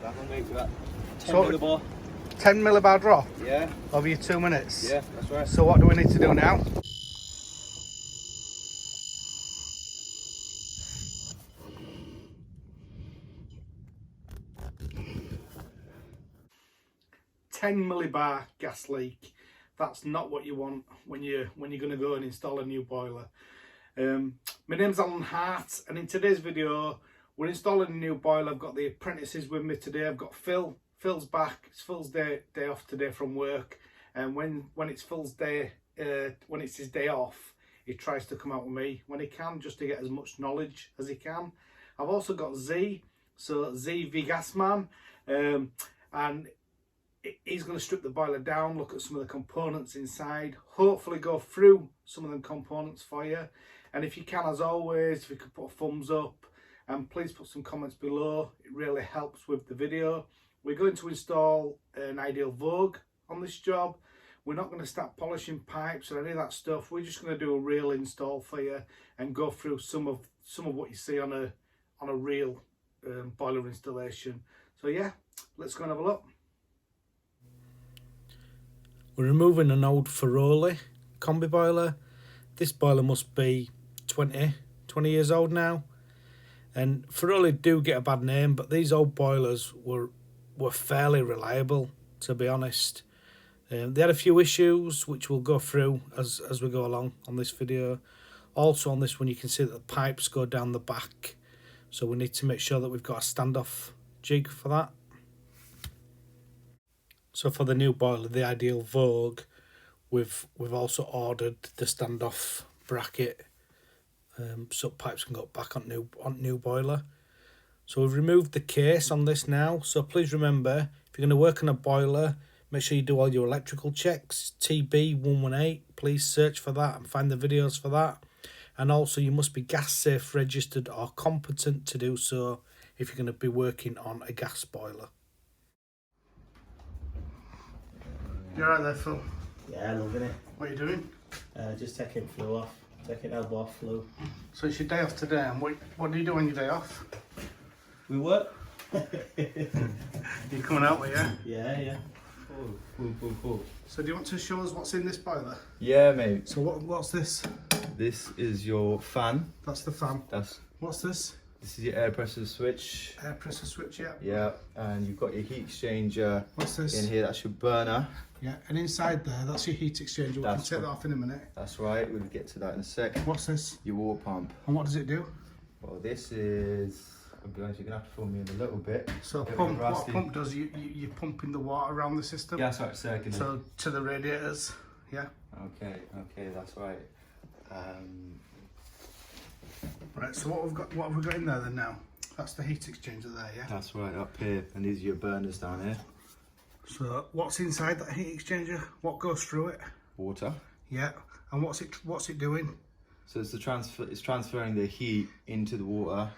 That one made for that 10 So- millibar. 10 millibar drop Yeah, over your 2 minutes? yeah, that's right. So what do we need to do now? $10 millibar gas leak. That's not what you want when you're going to go and install a new boiler. My name's Alan Hart, and in today's video we're installing a new boiler. I've got the apprentices with me today. I've got Phil. Phil's back. It's Phil's day off today from work, and when it's Phil's day, when it's his day off, he tries to come out with me when he can, just to get as much knowledge as he can. I've also got Z, so Z the gas man, and he's going to strip the boiler down, look at some of the components inside, hopefully go through some of them components for you. And if you can, as always, if you could put a thumbs up, and please put some comments below, it really helps with the video. We're going to install an ideal Vogue on this job. We're not going to start polishing pipes or any of that stuff. We're just going to do a real install for you and go through some of what you see on a real boiler installation. So yeah, let's go and have a look. We're removing an old Ferroli combi boiler. This boiler must be 20 years old now. And Ferroli do get a bad name, but these old boilers were fairly reliable, to be honest. They had a few issues, which we'll go through as we go along on this video. Also on this one, you can see that the pipes go down the back. So we need to make sure that we've got a standoff jig for that. So for the new boiler, the ideal Vogue, we've also ordered the standoff bracket, so pipes can go back on new boiler. So we've removed the case on this now. So please remember, if you're going to work on a boiler, make sure you do all your electrical checks. TB118, please search for that and find the videos for that. And also you must be gas safe registered or competent to do so if you're going to be working on a gas boiler. You alright there, Phil? Yeah, loving it. What are you doing? Just taking flue off, taking elbow off flue. So it's your day off today, and what do you do on your day off? We work. You coming out with you? Yeah. Cool. So do you want to show us what's in this boiler? Yeah, mate. So what's this? This is your fan. That's the fan. What's this? This is your air pressure switch. Air pressure switch, yeah. Yeah, and you've got your heat exchanger. What's this? In here, that's your burner. Yeah, and inside there, that's your heat exchanger. We can take that off in a minute. That's right, we'll get to that in a sec. What's this? Your water pump. And what does it do? Well, this is, I'll be honest, you're going to have to fill me in a little bit. So what a pump does, you're pumping the water around the system? Yeah, that's right, circular. So to the radiators, yeah? Okay, that's right. Right, so what have we got in there then now? That's the heat exchanger there, yeah? That's right, up here, and these are your burners down here. So what's inside that heat exchanger? What goes through it? Water. Yeah, and what's it doing? So it's it's transferring the heat into the water.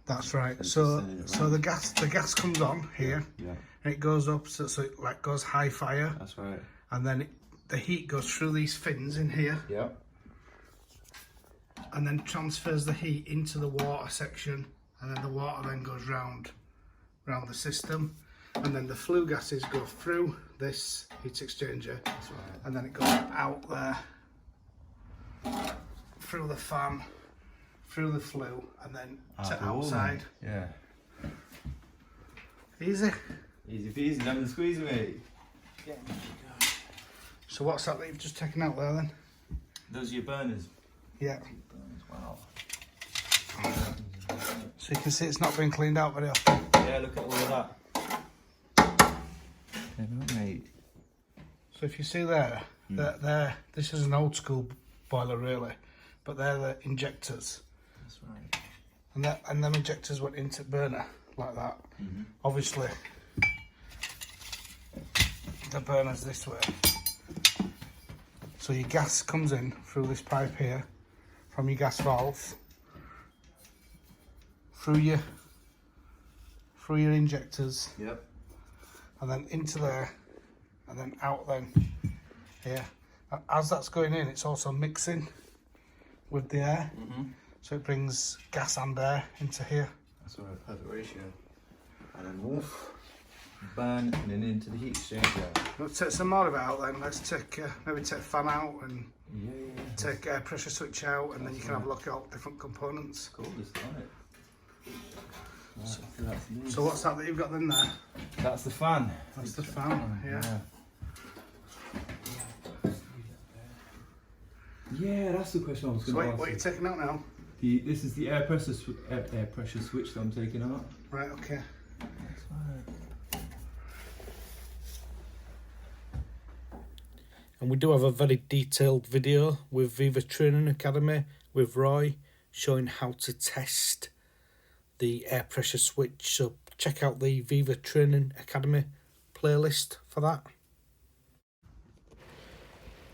That's right. So the gas comes on here, Yeah. and it goes up, so it like goes high fire. That's right. And then the heat goes through these fins in here. Yeah. And then transfers the heat into the water section, and then the water then goes round the system, and then the flue gases go through this heat exchanger. That's right. And then it goes out there, through the fan, through the flue, and then to outside. Yeah. Easy. Easy peasy, lemon squeeze, mate. Yeah. So what's that you've just taken out there then? Those are your burners. Yeah. Wow. So you can see it's not been cleaned out very often. Yeah, look at all of that. Yeah, mate. So if you see there, this is an old school boiler really, but they're the injectors. That's right. And them injectors went into burner like that. Mm-hmm. Obviously, the burner's this way. So your gas comes in through this pipe here, from your gas valve, through your injectors. Yep. And then into there, and then out then here. And as that's going in, it's also mixing with the air. Mm-hmm. So it brings gas and air into here. That's right, perfect ratio. And then woof. Burn and then into the heat exchanger. Let's take some more of it out then. Let's take maybe take fan out and Yeah. take air pressure switch out, and then you can have a look at all different components. Cool, this on it. So what's that you've got in there? That's the fan. That's the fan, yeah. Yeah, that's the question I was So going to wait, ask. what are you taking out now? This is the air pressure switch that I'm taking out. Right, okay. That's fine. And we do have a very detailed video with Viva Training Academy with Roy showing how to test the air pressure switch. So check out the Viva Training Academy playlist for that.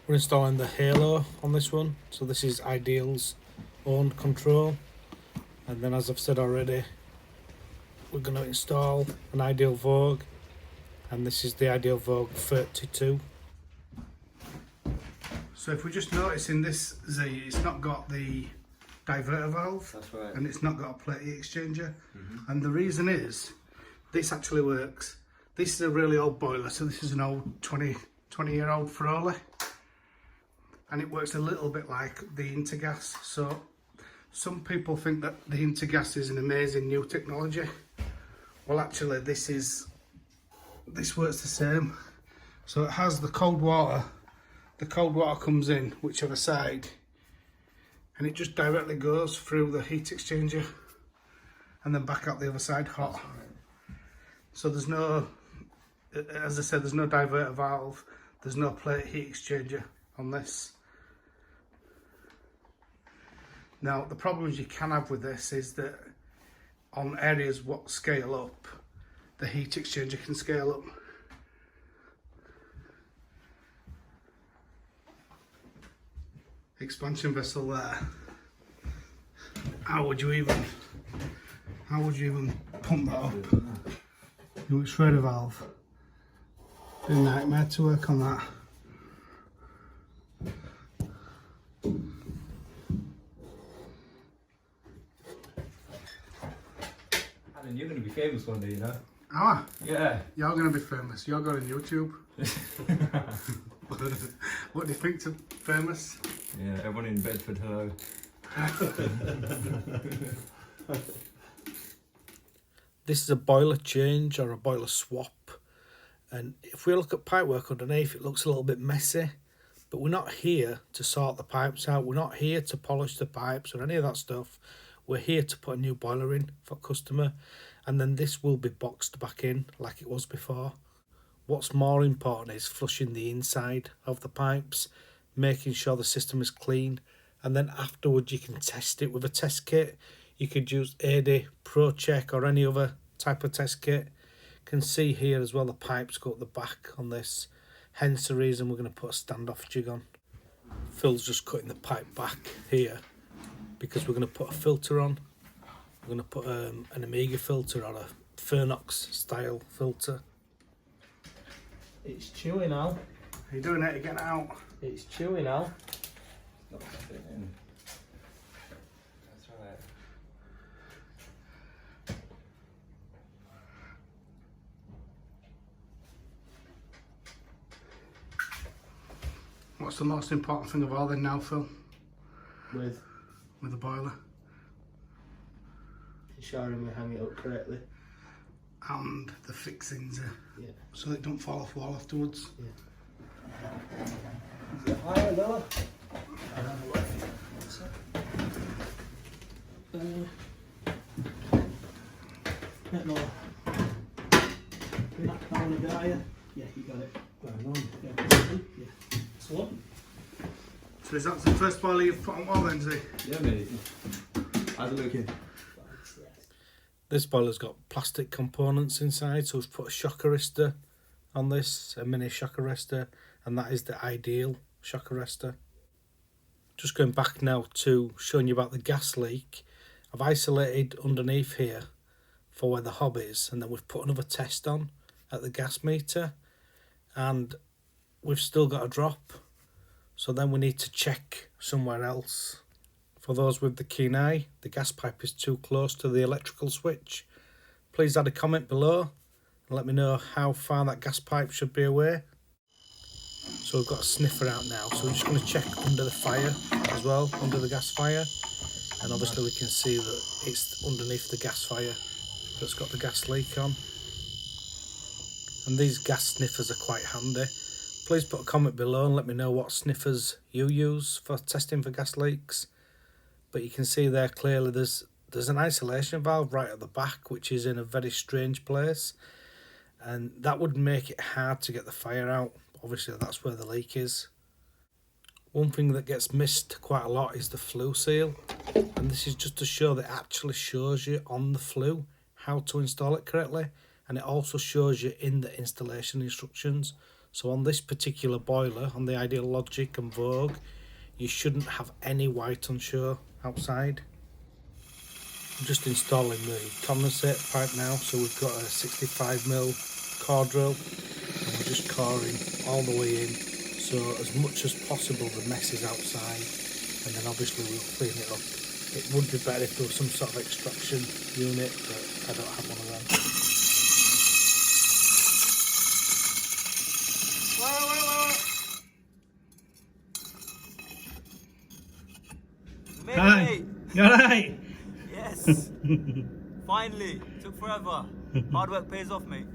We're installing the halo on this one. So this is Ideal's own control. And then as I've said already, we're going to install an Ideal Vogue. And this is the Ideal Vogue 32. So if we're just noticing this Z, it's not got the diverter valve. That's right. And it's not got a plate heat exchanger. And the reason is, this actually works. This is a really old boiler, so this is an old 20-year-old Ferroli. And it works a little bit like the Intergas. So some people think that the Intergas is an amazing new technology. Well, actually this works the same. So it has the cold water. The cold water comes in whichever side, and it just directly goes through the heat exchanger and then back out the other side hot. So there's no, as I said, there's no diverter valve, there's no plate heat exchanger on this. Now the problems you can have with this is that on areas what scale up, the heat exchanger can scale up. Expansion vessel there. How would you even pump that up? You want shredder valve. Been a nightmare to work on that. Alan, you're going to be famous one day, you know? Ah, Yeah. you're going to be famous. You're going on YouTube. What do you think to famous? Yeah, everyone in Bedford, hello. This is a boiler change or a boiler swap, and if we look at pipework underneath, it looks a little bit messy, but we're not here to sort the pipes out. We're not here to polish the pipes or any of that stuff. We're here to put a new boiler in for customer, and then this will be boxed back in like it was before. What's more important is flushing the inside of the pipes, making sure the system is clean, and then afterwards you can test it with a test kit. You could use AD Pro Check or any other type of test kit. You can see here as well the pipes go up the back on this, hence the reason we're going to put a standoff jig on. Phil's just cutting the pipe back here because we're going to put a filter on. We're going to put an Amiga filter or a Fernox style filter. It's chewing, Al. Are you doing it again out? It's chewing, Al. Not fitting in. That's right. What's the most important thing of all then now, Phil? With With the boiler? ensuring we hang it up correctly. And the fixings, Yeah. so it don't fall off wall afterwards. Is it higher or lower? Bit lower. Bring that down a bit higher. Yeah, you got it. Going on. Yeah. So So is that the first boiler you've put on wall then, Z? Yeah, mate. How's it looking? This boiler's got plastic components inside, so we've put a shock arrestor on this, a mini shock arrestor, and that is the Ideal shock arrestor. Just going back now to showing you about the gas leak, I've isolated underneath here for where the hob is, and then we've put another test on at the gas meter, and we've still got a drop, so then we need to check somewhere else. For those with the keen eye, the gas pipe is too close to the electrical switch. Please add a comment below. and let me know how far that gas pipe should be away. So we've got a sniffer out now, so we're just going to check under the fire as well, under the gas fire, and obviously we can see that it's underneath the gas fire that's got the gas leak on. And these gas sniffers are quite handy. Please put a comment below and let me know what sniffers you use for testing for gas leaks. But you can see there clearly there's an isolation valve right at the back, which is in a very strange place, and that would make it hard to get the fire out. Obviously that's where the leak is. One thing that gets missed quite a lot is the flue seal, and this is just to show that it actually shows you on the flue how to install it correctly, and it also shows you in the installation instructions. So on this particular boiler, on the Ideal Logic and Vogue, you shouldn't have any white on show outside. I'm just installing the condensate pipe now, so we've got a 65mm core drill, and we're just coring all the way in, so as much as possible the mess is outside, and then obviously we'll clean it up. It would be better if there was some sort of extraction unit, but I don't have one of them. Hi, you alright? Yes! Finally! Took forever. Hard work pays off, mate.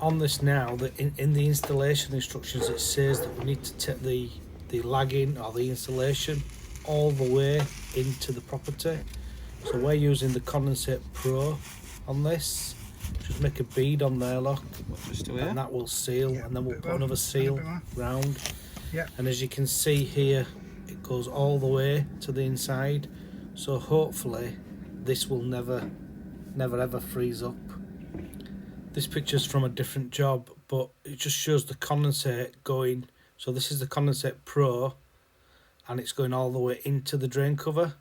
On this now, in the installation instructions it says that we need to take the lagging or the insulation all the way into the property. So we're using the Condensate Pro on this. Just make a bead on there, look, and that will seal, and then we'll put another seal round. Yeah. And as you can see here, it goes all the way to the inside, so hopefully this will never ever freeze up. This picture's from a different job, but it just shows the condensate going. So this is the Condensate Pro, and it's going all the way into the drain cover,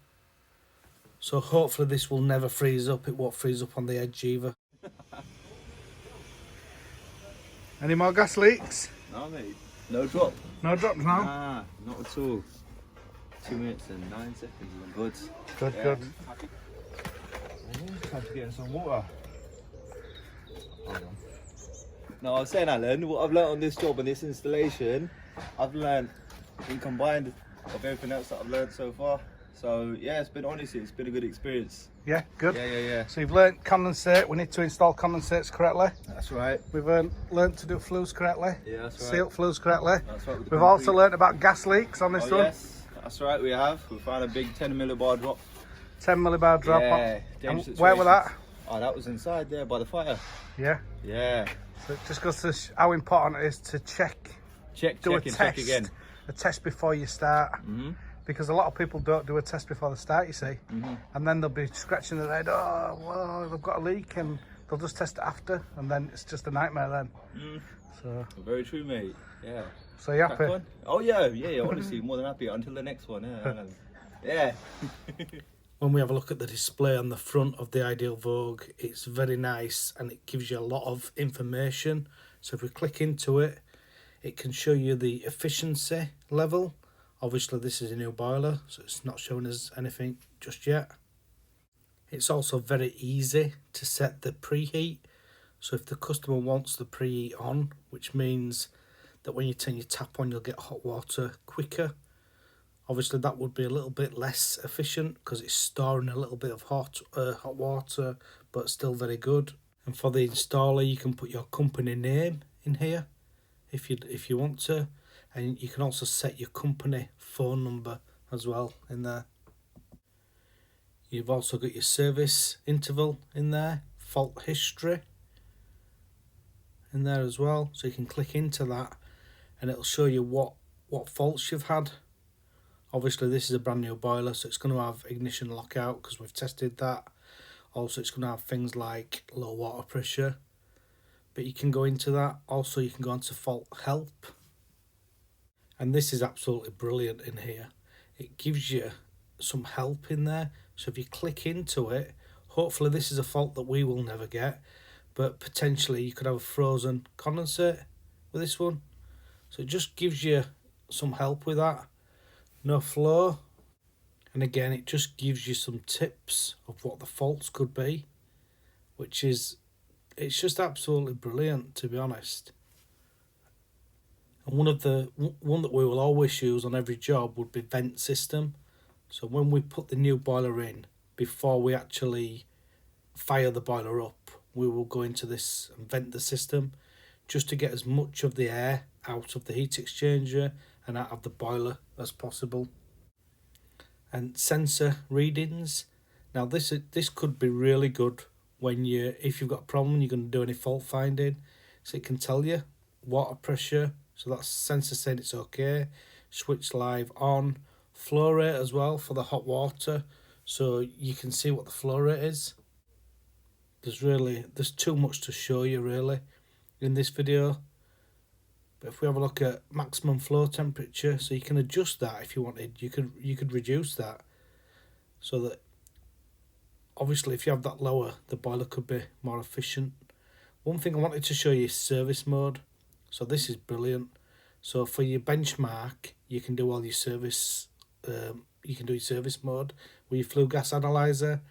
so hopefully this will never freeze up. It won't freeze up on the edge either. Any more gas leaks? No, mate. No drop. No drops now? Nah, not at all. 2 minutes and 9 seconds and I'm good. Good, Yeah. good. Time to get in some water. No, I was saying, Alan, what I've learnt on this job and this installation, I've learnt in combined of everything else that I've learnt so far. So yeah, it's been a good experience. Yeah, good. Yeah. So you've learnt condensate. We need to install condensates correctly. That's right. We've learnt to do flues correctly. Yeah, that's right. Seal flues correctly. That's right. We've also learnt about gas leaks on this one. Yes, that's right. We have. We found a big 10mm drop. 10 millibar drop. Yeah. And Dangerous where was that? situations. Oh, that was inside there by the fire. Yeah. Yeah. So it just goes to how important it is to check Check again. a test before you start. Mhm. Because a lot of people don't do a test before they start, you see. And then they'll be scratching their head, oh, well, they've got a leak, and they'll just test it after, and then it's just a nightmare then. So, Very true, mate. Yeah. so you Crack happy? on. Oh yeah. Honestly, more than happy until the next one. Yeah. When we have a look at the display on the front of the Ideal Vogue, it's very nice and it gives you a lot of information. So if we click into it, it can show you the efficiency level. Obviously this is a new boiler, so it's not showing us anything just yet. It's also very easy to set the preheat. So if the customer wants the preheat on, which means that when you turn your tap on, you'll get hot water quicker. Obviously that would be a little bit less efficient because it's storing a little bit of hot water, but still very good. And for the installer, you can put your company name in here if you want to, and you can also set your company phone number as well in there. You've also got your service interval in there, fault history in there as well, so you can click into that and it'll show you what faults you've had. Obviously this is a brand new boiler, so it's going to have ignition lockout because we've tested that. Also it's going to have things like low water pressure, but you can go into that. Also you can go into fault help, and this is absolutely brilliant in here. It gives you some help in there, so if you click into it, hopefully this is a fault that we will never get, but potentially you could have a frozen condensate with this one. So it just gives you some help with that. No flow, and again it just gives you some tips of what the faults could be, which is it's just absolutely brilliant, to be honest. And one that we will always use on every job would be vent system. So when we put the new boiler in, before we actually fire the boiler up, we will go into this and vent the system just to get as much of the air out of the heat exchanger and out of the boiler as possible. And sensor readings. Now this could be really good when if you've got a problem, you're going to do any fault finding. So it can tell you water pressure. So that's sensor saying it's okay. Switch live on. Flow rate as well for the hot water, so you can see what the flow rate is. There's too much to show you really in this video. But if we have a look at maximum flow temperature, so you can adjust that if you wanted. You could reduce that, so that obviously if you have that lower, the boiler could be more efficient. One thing I wanted to show you is service mode. So this is brilliant. So for your benchmark, you can do all your service. You can do your service mode with your flue gas analyzer, and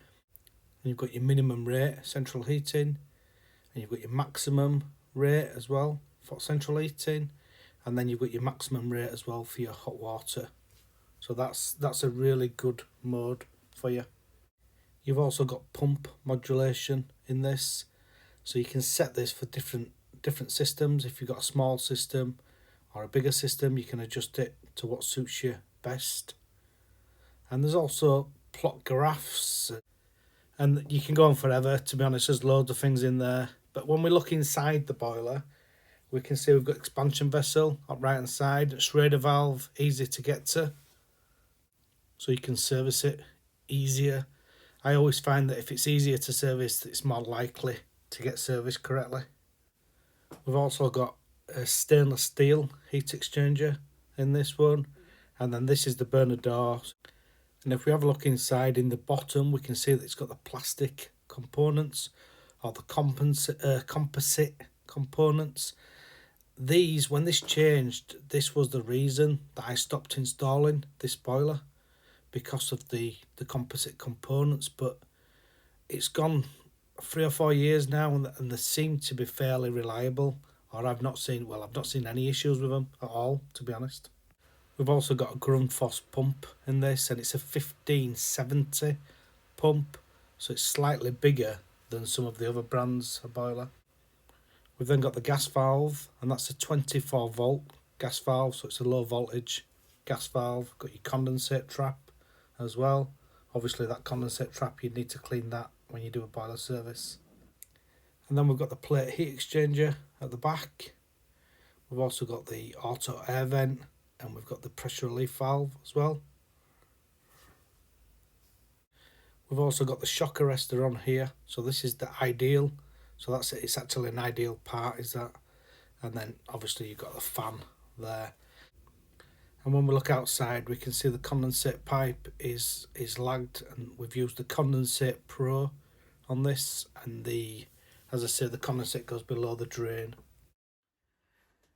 you've got your minimum rate central heating, and you've got your maximum rate as well for central heating, and then you've got your maximum rate as well for your hot water. So that's a really good mode for you. You've also got pump modulation in this, so you can set this for different systems. If you've got a small system or a bigger system, you can adjust it to what suits you best. And there's also plot graphs, and you can go on forever, to be honest. There's loads of things in there, but when we look inside the boiler, we can see we've got expansion vessel up right hand side, Schrader valve, easy to get to, so you can service it easier. I always find that if it's easier to service, it's more likely to get serviced correctly. We've also got a stainless steel heat exchanger in this one, and then this is the burner door. And if we have a look inside, in the bottom, we can see that it's got the plastic components, or the composite components. These, when this changed, this was the reason that I stopped installing this boiler, because of the composite components. But it's gone 3 or 4 years now, and they seem to be fairly reliable, or I've not seen any issues with them at all, to be honest. We've also got a Grundfos pump in this, and it's a 1570 pump, so it's slightly bigger than some of the other brands of boiler. We've then got the gas valve, and that's a 24 volt gas valve, so it's a low voltage gas valve. Got your condensate trap as well. Obviously that condensate trap, you'd need to clean that when you do a boiler service. And then we've got the plate heat exchanger at the back. We've also got the auto air vent, and we've got the pressure relief valve as well. We've also got the shock arrestor on here, so this is the ideal. So that's it. It's actually an ideal part, is that. And then obviously you've got the fan there. And when we look outside, we can see the condensate pipe is lagged, and we've used the Condensate Pro on this, and as I say, the condensate goes below the drain.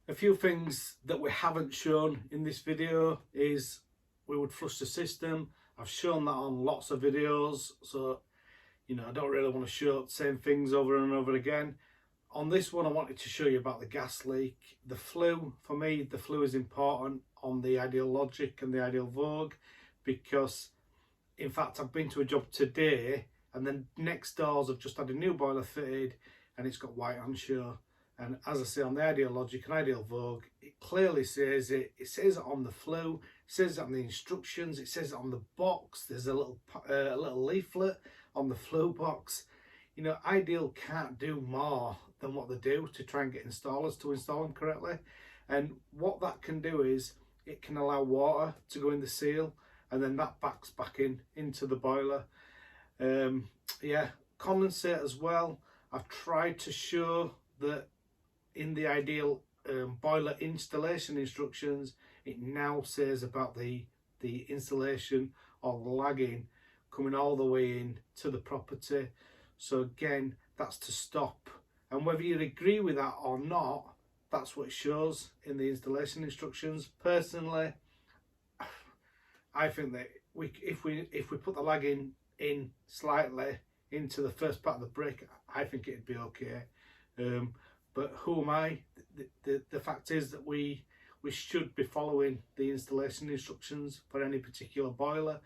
A few things that we haven't shown in this video is we would flush the system. I've shown that on lots of videos, so I don't really want to show the same things over and over again. On this one, I wanted to show you about the gas leak. The flue, for me, the flue is important on the Ideal Logic and the Ideal Vogue, because in fact I've been to a job today, and then next doors I've just had a new boiler fitted, and it's got white onshore. And as I say, on the Ideal Logic and Ideal Vogue, it clearly says it. It says it on the flue, it says it on the instructions, it says it on the box. There's a little leaflet on the flue box. Ideal can't do more than what they do to try and get installers to install them correctly. And what that can do is it can allow water to go in the seal, and then that backs back into the boiler. Condensate as well. I've tried to show that in the Ideal boiler installation instructions, it now says about the installation or the lagging coming all the way in to the property. So again, that's to stop. And whether you agree with that or not, that's what it shows in the installation instructions. Personally, I think that if we put the lagging in slightly into the first part of the brick, I think it'd be okay. But who am I? The fact is that we should be following the installation instructions for any particular boiler.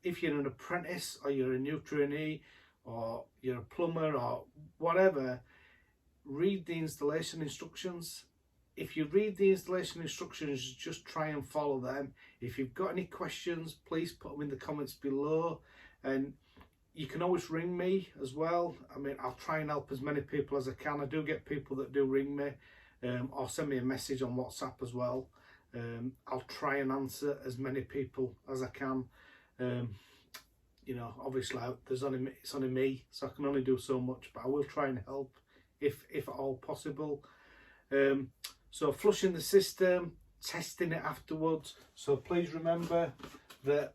If you're an apprentice or you're a new trainee or you're a plumber or whatever, read the installation instructions. If you read the installation instructions, just try and follow them. If you've got any questions, please put them in the comments below, and you can always ring me as well. I mean, I'll try and help as many people as I can. I do get people that do ring me or send me a message on WhatsApp as well. I'll try and answer as many people as I can. You know, obviously it's only me, so I can only do so much, but I will try and help if at all possible. So flushing the system, testing it afterwards. So please remember that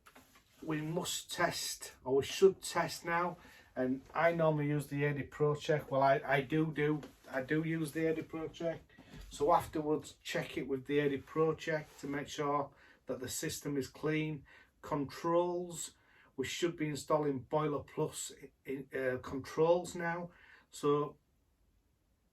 we must test, or we should test now. And I normally use the AD Pro Check. Well, I do use the AD Pro Check. So afterwards, check it with the AD Pro Check to make sure that the system is clean. Controls, we should be installing Boiler Plus controls now. So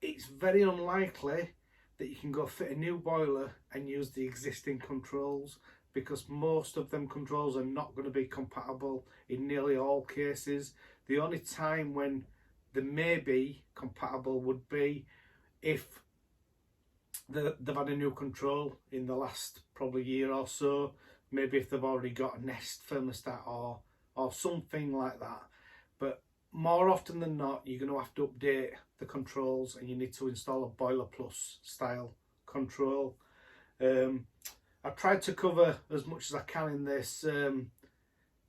it's very unlikely that you can go fit a new boiler and use the existing controls, because most of them controls are not going to be compatible in nearly all cases. The only time when they may be compatible would be if they've had a new control in the last probably year or so, maybe if they've already got a Nest thermostat or something like that. But more often than not, you're going to have to update the controls, and you need to install a Boiler Plus style control. I've tried to cover as much as I can in this.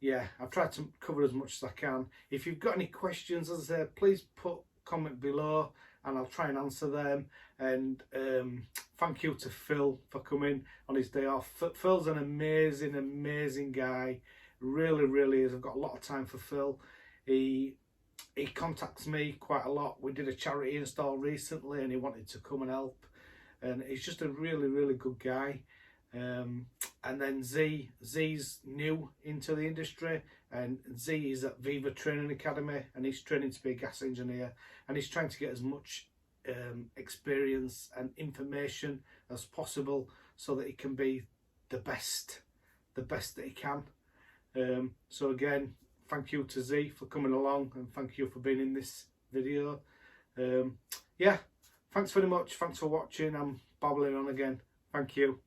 Yeah, I've tried to cover as much as I can. If you've got any questions, as I said, please comment below and I'll try and answer them. And thank you to Phil for coming on his day off. Phil's an amazing guy. Really is. I've got a lot of time for Phil. He contacts me quite a lot. We did a charity install recently and he wanted to come and help. And he's just a really good guy. And then Z's new into the industry, and Z is at Viva Training Academy, and he's training to be a gas engineer, and he's trying to get as much experience and information as possible so that he can be the best that he can. So again, thank you to Z for coming along, and thank you for being in this video. Yeah, thanks very much. Thanks for watching. I'm babbling on again. Thank you.